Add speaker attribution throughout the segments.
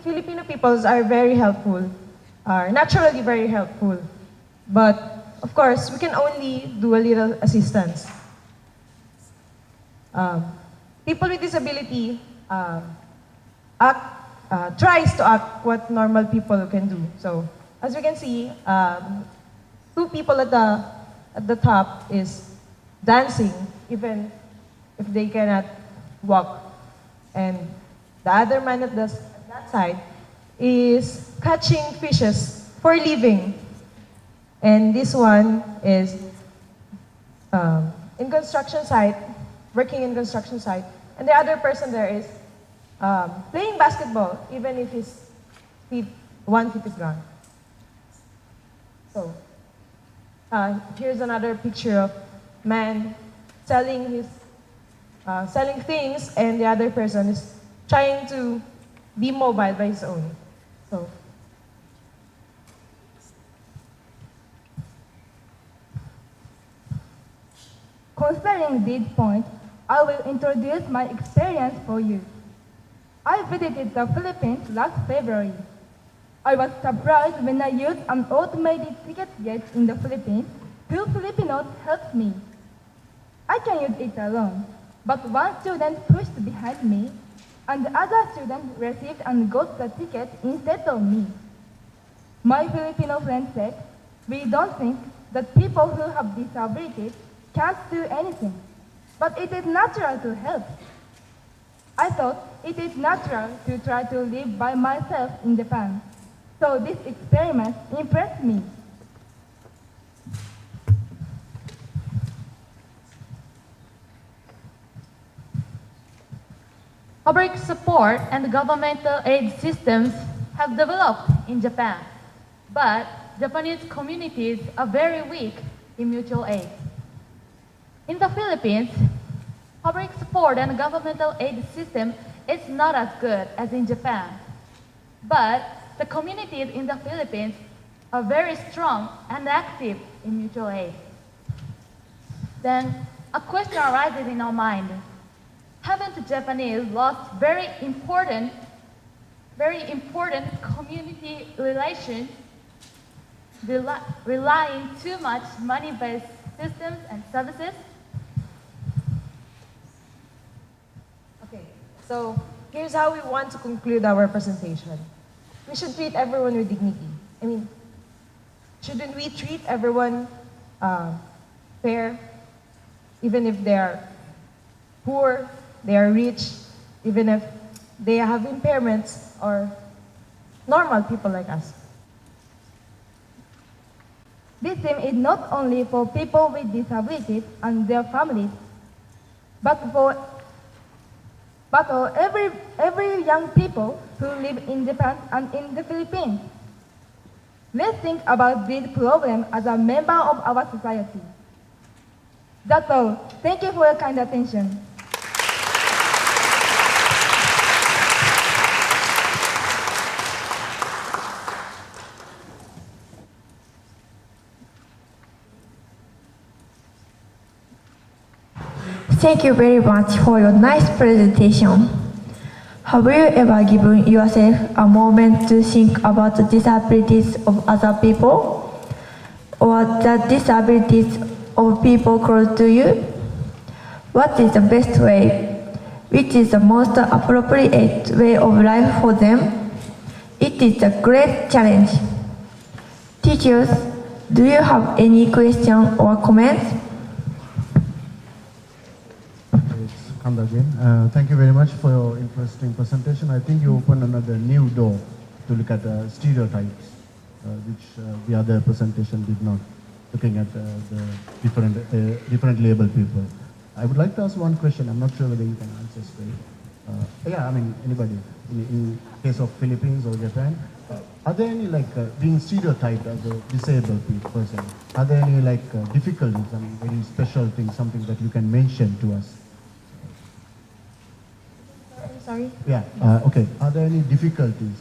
Speaker 1: Filipino peoples are very helpful, are naturally very helpful. But, of course, we can only do a little assistance. People with disability tries to act what normal people can do. So, as we can see, two people at the top is dancing, even if they cannot walk. And the other man at that side is catching fishes for living. And this one is in construction site, working in construction site. And the other person there is playing basketball, even if his one feet is gone. So, here's another picture of man selling things, and the other person is trying to be mobile by his own. So,
Speaker 2: considering this point, I will introduce my experience for you. I visited the Philippines last February. I was surprised when I used an automated ticket gate in the Philippines. Two Filipinos helped me. I can use it alone, but one student pushed behind me, and the other student received and got the ticket instead of me. My Filipino friend said, "We don't think that people who have disabilities can't do anything, but it is natural to help." I thought it is natural to try to live by myself in Japan, so this experiment impressed me.
Speaker 3: Public support and governmental aid systems have developed in Japan, but Japanese communities are very weak in mutual aid. In the Philippines, public support and governmental aid system is not as good as in Japan, but the communities in the Philippines are very strong and active in mutual aid. Then a question arises in our mind. Haven't the Japanese lost very important community relations, relying too much money-based systems and services?
Speaker 1: okay, so here's how we want to conclude our presentation. We should treat everyone with dignity. I mean, shouldn't we treat everyone fair, even if they are poor, they are rich, even if they have impairments, or normal people like us?
Speaker 2: This theme is not only for people with disabilities and their families, but for every young people who live in Japan and in the Philippines. Let's think about this problem as a member of our society. That's all. Thank you for your kind attention.
Speaker 4: Thank you very much for your nice presentation. Have you ever given yourself a moment to think about the disabilities of other people, or the disabilities of people close to you? What is the best way? Which is the most appropriate way of life for them? It is a great challenge. Teachers, do you have any questions or comments?
Speaker 5: Kanda again. Thank you very much for your interesting presentation. I think you opened another new door to look at stereotypes, which the other presentation did not, looking at the different label people. I would like to ask one question. I'm not sure whether you can answer straight. Yeah, I mean, anybody. In case of Philippines or Japan, are there any being stereotyped as a disabled person? Are there any difficulties, I mean, very special things, something that you can mention to us?
Speaker 1: Sorry?
Speaker 5: Yeah, okay. Are there any difficulties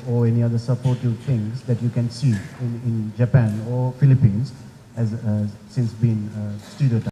Speaker 5: or any other supportive things that you can see in Japan or Philippines as since being stereotyped?